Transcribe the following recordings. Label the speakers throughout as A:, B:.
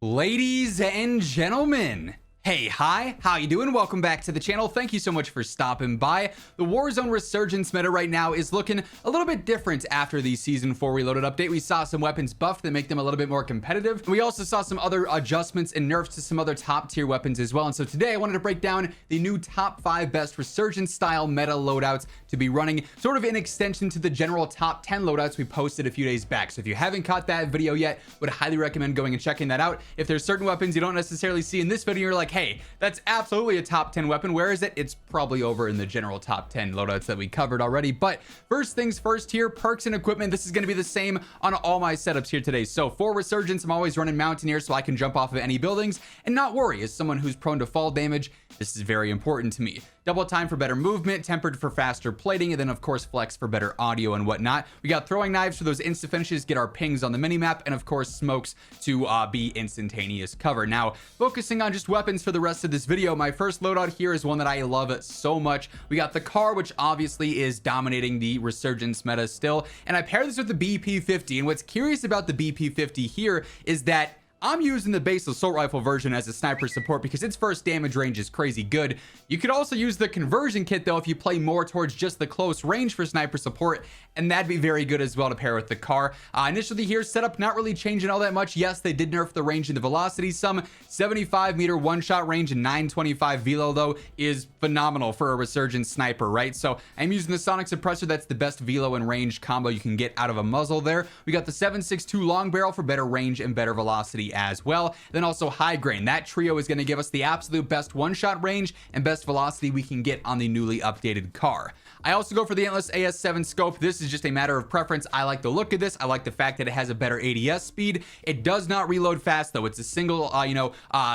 A: Ladies and gentlemen, hey, hi, how you doing? Welcome back to the channel. Thank you so much for stopping by. The Warzone Resurgence meta right now is looking a little bit different after the Season 4 Reloaded update. We saw some weapons buffed that make them a little bit more competitive. We also saw some other adjustments and nerfs to some other top tier weapons as well. And so today I wanted to break down the new top 5 best Resurgence style meta loadouts to be running, sort of in extension to the general top 10 loadouts we posted a few days back. So if you haven't caught that video yet, would highly recommend going and checking that out. If there's certain weapons you don't necessarily see in this video, you're like, hey, that's absolutely a top 10 weapon. Where is it? It's probably over in the general top 10 loadouts that we covered already. But first things first here, perks and equipment. This is going to be the same on all my setups here today. So for Resurgence, I'm always running Mountaineer so I can jump off of any buildings and not worry. As someone who's prone to fall damage, this is very important to me. Double time for better movement, tempered for faster plating, and then of course flex for better audio and whatnot. We got throwing knives for those instant finishes, get our pings on the minimap, and of course smokes to be instantaneous cover. Now, focusing on just weapons for the rest of this video, my first loadout here is one that I love so much. We got the car, which obviously is dominating the Resurgence meta still, and I pair this with the BP-50, and what's curious about the BP-50 here is that I'm using the base assault rifle version as a sniper support because its first damage range is crazy good. You could also use the conversion kit though if you play more towards just the close range for sniper support, and that'd be very good as well to pair with the car. Initially here, setup not really changing all that much. Yes, they did nerf the range and the velocity some. 75 meter one-shot range and 925 velo though is phenomenal for a Resurgence sniper, right? So I'm using the sonic suppressor. That's the best velo and range combo you can get out of a muzzle there. We got the 7.62 long barrel for better range and better velocity as well. Then also high grain. That trio is going to give us the absolute best one-shot range and best velocity we can get on the newly updated car. I also go for the Endless AS7 scope. This is just a matter of preference. I like the look of this. I like the fact that it has a better ADS speed. It does not reload fast though. It's a single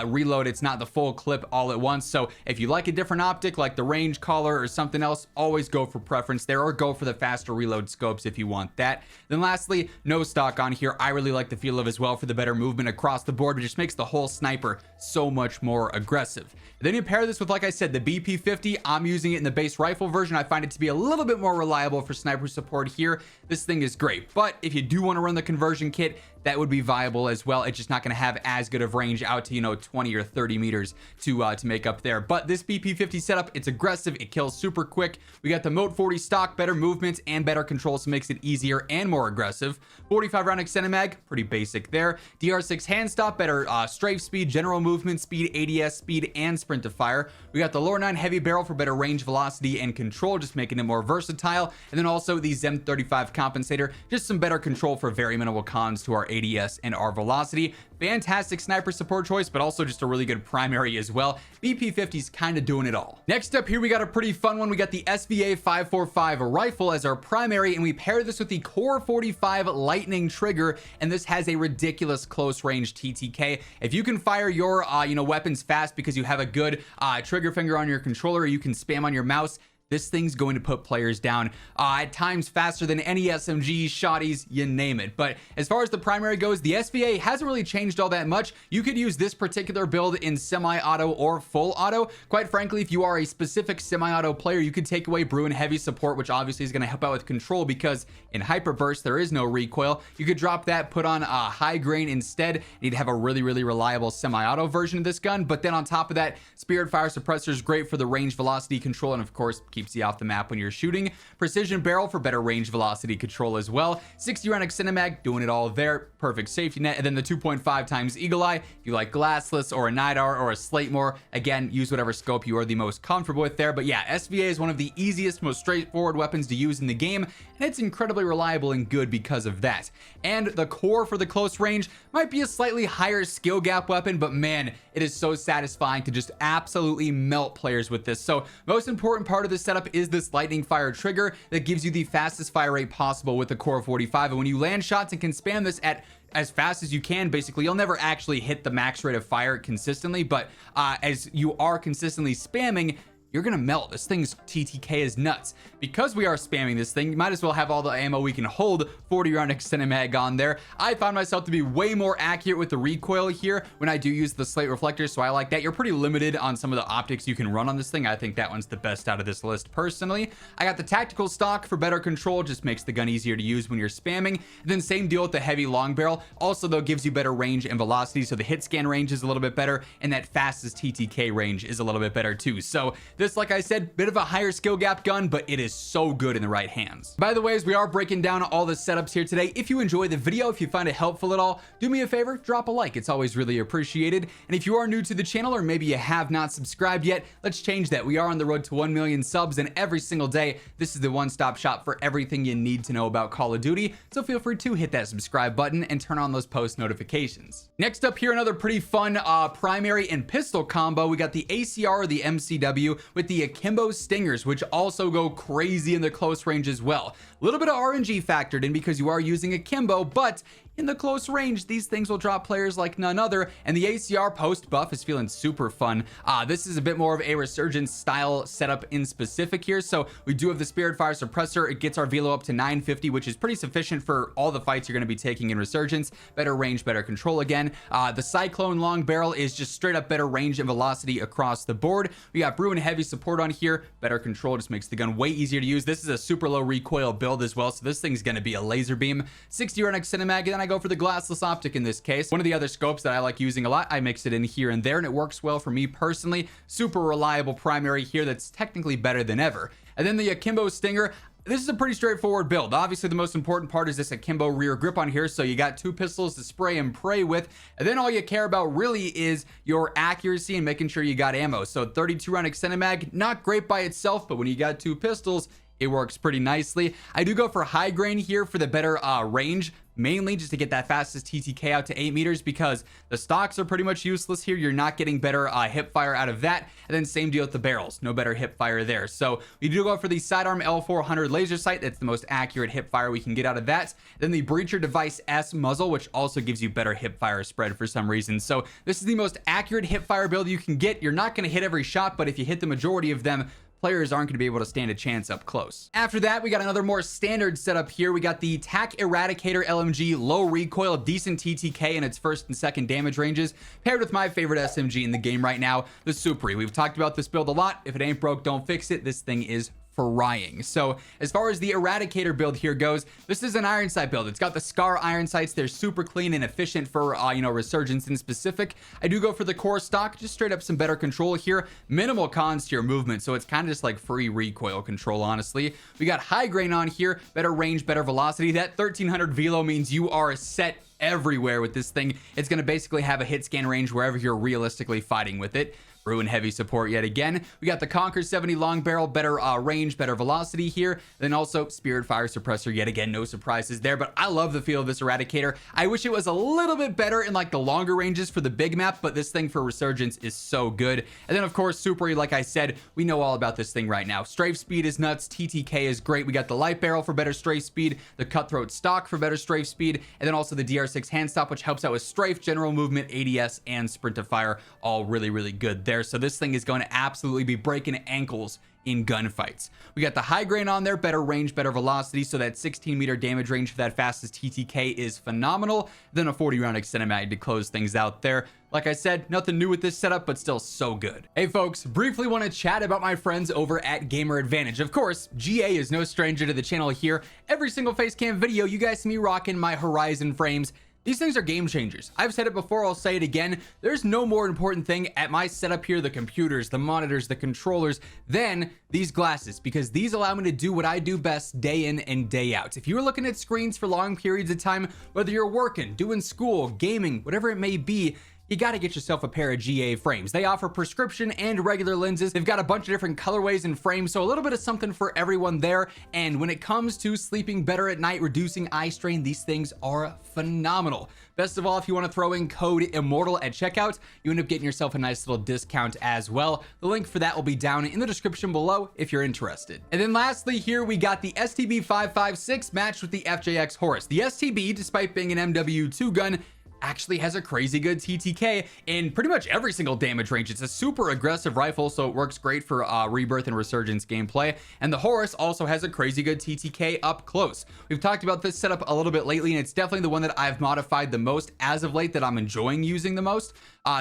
A: reload. It's not the full clip all at once. So if you like a different optic like the range collar or something else, always go for preference there, or go for the faster reload scopes if you want that. Then lastly, no stock on here. I really like the feel of as well for the better movement across the board. It just makes the whole sniper so much more aggressive. Then you pair this with, like I said, the BP-50. I'm using it in the base rifle version. I find it to be a little bit more reliable for sniper support here. This thing is great, but if you do want to run the conversion kit, that would be viable as well. It's just not going to have as good of range out to 20 or 30 meters to make up there. But this BP-50 setup, it's aggressive, it kills super quick. We got the Mote 40 stock, better movement and better control, so makes it easier and more aggressive. 45 round extended mag, pretty basic there. DR6 hand stop, better strafe speed, general movement speed, ADS speed, and sprint to fire. We got the lower 9 heavy barrel for better range, velocity, and control, just making it more versatile. And then also the ZEM 35 compensator, just some better control for very minimal cons to our ADS and our velocity. Fantastic sniper support choice, but also just a really good primary as well. BP-50's kind of doing it all. Next up here, we got a pretty fun one. We got the SVA 545 rifle as our primary, and we pair this with the Core 45 Lightning trigger, and this has a ridiculous close range TTK. If you can fire your weapons fast because you have a good trigger finger on your controller, or you can spam on your mouse, this thing's going to put players down at times faster than any SMG, shotties, you name it. But as far as the primary goes, the SVA hasn't really changed all that much. You could use this particular build in semi-auto or full auto. Quite frankly, if you are a specific semi-auto player, you could take away Bruin heavy support, which obviously is going to help out with control because in Hyperburst, there is no recoil. You could drop that, put on high grain instead, and you'd have a really, really reliable semi-auto version of this gun. But then on top of that, Spirit Fire Suppressor is great for the range, velocity, control, and of course, keeps you off the map when you're shooting. Precision barrel for better range, velocity, control as well. 60 round extended mag, doing it all there. Perfect safety net. And then the 2.5 times Eagle Eye. If you like glassless or a Nidar or a Slatemore, again, use whatever scope you are the most comfortable with there. But yeah, SVA is one of the easiest, most straightforward weapons to use in the game, and it's incredibly reliable and good because of that. And the Core for the close range might be a slightly higher skill gap weapon, but man, it is so satisfying to just absolutely melt players with this. So most important part of this setup is this lightning fire trigger that gives you the fastest fire rate possible with the Core 45. And when you land shots and can spam this at as fast as you can, basically you'll never actually hit the max rate of fire consistently, but as you are consistently spamming, you're gonna melt. This thing's TTK is nuts. Because we are spamming this thing, you might as well have all the ammo we can hold. 40 round extended mag on there. I found myself to be way more accurate with the recoil here when I do use the slate reflector, so I like that. You're pretty limited on some of the optics you can run on this thing. I think that one's the best out of this list personally. I got the tactical stock for better control, just makes the gun easier to use when you're spamming. And then same deal with the heavy long barrel. Also though, gives you better range and velocity, so the hit scan range is a little bit better, and that fastest TTK range is a little bit better too. So this, like I said, bit of a higher skill gap gun, but it is so good in the right hands. By the way, as we are breaking down all the setups here today, if you enjoy the video, if you find it helpful at all, do me a favor, drop a like. It's always really appreciated. And if you are new to the channel, or maybe you have not subscribed yet, let's change that. We are on the road to 1 million subs, and every single day, this is the one-stop shop for everything you need to know about Call of Duty. So feel free to hit that subscribe button and turn on those post notifications. Next up here, another pretty fun primary and pistol combo. We got the ACR or the MCW with the Akimbo Stingers, which also go crazy in the close range as well. A little bit of RNG factored in because you are using Akimbo, but in the close range, these things will drop players like none other, and the ACR post buff is feeling super fun. This is a bit more of a Resurgence style setup in specific here. So we do have the Spirit Fire Suppressor. It gets our velo up to 950, which is pretty sufficient for all the fights you're going to be taking in Resurgence. Better range, better control again. The Cyclone long barrel is just straight up better range and velocity across the board. We got Bruin heavy support on here. Better control, just makes the gun way easier to use. This is a super low recoil build as well, so this thing's going to be a laser beam. 60 round extended mag, and then I go for the glassless optic in this case. One of the other scopes that I like using a lot, I mix it in here and there, and it works well for me personally. Super reliable primary here that's technically better than ever. And then the Akimbo Stinger. This is a pretty straightforward build. Obviously, the most important part is this Akimbo rear grip on here. So you got 2 pistols to spray and pray with. And then all you care about really is your accuracy and making sure you got ammo. So 32 round extended mag, not great by itself, but when you got 2 pistols, it works pretty nicely. I do go for high grain here for the better range, mainly just to get that fastest TTK out to 8 meters, because the stocks are pretty much useless here. You're not getting better hip fire out of that. And then same deal with the barrels, no better hip fire there. So we do go for the sidearm L400 laser sight. That's the most accurate hip fire we can get out of that. Then the Breacher Device S muzzle, which also gives you better hip fire spread for some reason. So this is the most accurate hip fire build you can get. You're not going to hit every shot, but if you hit the majority of them, players aren't going to be able to stand a chance up close. After that, we got another more standard setup here. We got the TAC Eradicator LMG, low recoil, decent TTK in its first and second damage ranges, paired with my favorite SMG in the game right now, the Superi. We've talked about this build a lot. If it ain't broke, don't fix it. This thing is frying. So as far as the Eradicator build here goes, this is an iron sight build. It's got the Scar iron sights. They're super clean and efficient for Resurgence in specific. I do go for the core stock, just straight up some better control here. Minimal cons to your movement, so it's kind of just like free recoil control, honestly. We got high grain on here, better range, better velocity. That 1300 velo means you are set everywhere with this thing. It's going to basically have a hit scan range wherever you're realistically fighting with it. Bruin heavy support yet again. We got the Conquer 70 long barrel, better range, better velocity here. Then also Spirit Fire Suppressor yet again, no surprises there, but I love the feel of this Eradicator. I wish it was a little bit better in like the longer ranges for the big map, but this thing for Resurgence is so good. And then of course Superi, like I said, we know all about this thing right now. Strafe speed is nuts, TTK is great. We got the light barrel for better strafe speed, the Cutthroat stock for better strafe speed, and then also the DR6 hand stop, which helps out with strafe, general movement, ADS, and sprint to fire, all really good there. So this thing is going to absolutely be breaking ankles in gunfights. We got the high grain on there, better range, better velocity, so that 16 meter damage range for that fastest TTK is phenomenal. Then a 40 round extended mag to close things out there. Like I said, nothing new with this setup, but still so good. Hey folks, briefly want to chat about my friends over at Gamer Advantage. Of course, GA is no stranger to the channel here. Every single face cam video, you guys see me rocking my Horizon frames. These things are game changers. I've said it before, I'll say it again. There's no more important thing at my setup here, the computers, the monitors, the controllers, than these glasses, because these allow me to do what I do best day in and day out. If you're looking at screens for long periods of time, whether you're working, doing school, gaming, whatever it may be, you got to get yourself a pair of GA frames. They offer prescription and regular lenses. They've got a bunch of different colorways and frames, so a little bit of something for everyone there. And when it comes to sleeping better at night, reducing eye strain, these things are phenomenal. Best of all, if you want to throw in code IMMORTAL at checkout, you end up getting yourself a nice little discount as well. The link for that will be down in the description below if you're interested. And then lastly here, we got the STB 556 matched with the FJX Horus. The STB, despite being an MW2 gun, actually has a crazy good TTK in pretty much every single damage range. It's a super aggressive rifle, so it works great for Rebirth and Resurgence gameplay. And the Horus also has a crazy good TTK up close. We've talked about this setup a little bit lately, and it's definitely the one that I've modified the most as of late, that I'm enjoying using the most.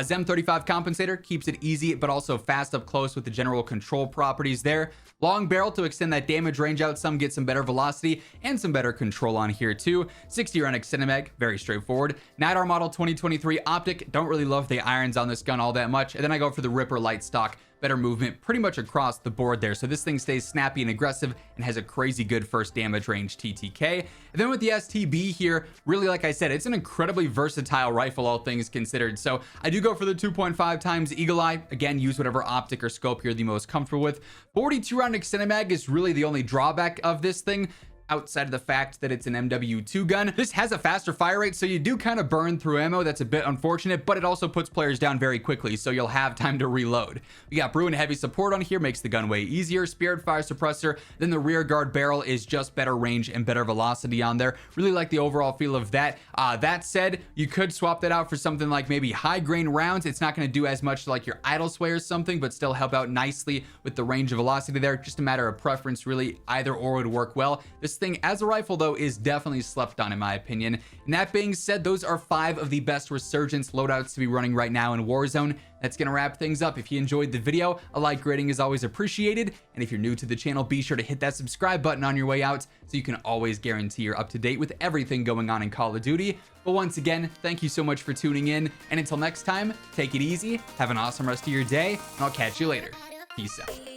A: Zem 35 compensator keeps it easy, but also fast up close with the general control properties there. Long barrel to extend that damage range out some, get some better velocity and some better control on here too. 60 round extended mag, very straightforward. Night Armor Model 2023 optic, don't really love the irons on this gun all that much. And then I go for the Ripper light stock, better movement pretty much across the board there. So this thing stays snappy and aggressive and has a crazy good first damage range TTK. And then with the STB here, really, like I said, it's an incredibly versatile rifle, all things considered. So I do go for the 2.5 times Eagle Eye. Again, use whatever optic or scope you're the most comfortable with. 42 round extended mag is really the only drawback of this thing, outside of the fact that it's an MW2 gun. This has a faster fire rate, so you do kind of burn through ammo. That's a bit unfortunate, but it also puts players down very quickly, so you'll have time to reload. We got Brew and heavy support on here, makes the gun way easier. Spirit fire suppressor, then the rear guard barrel is just better range and better velocity on there. Really like the overall feel of that. That said, you could swap that out for something like maybe high grain rounds. It's not going to do as much like your idle sway or something, but still help out nicely with the range of velocity there. Just a matter of preference, really. Either or would work well. This thing as a rifle though is definitely slept on in my opinion. And that being said, those are 5 of the best Resurgence loadouts to be running right now in Warzone. That's gonna wrap things up. If you enjoyed the video, a like rating is always appreciated, and if you're new to the channel, be sure to hit that subscribe button on your way out so you can always guarantee you're up to date with everything going on in Call of Duty. But once again, thank you so much for tuning in, and until next time, take it easy, have an awesome rest of your day, and I'll catch you later. Peace out.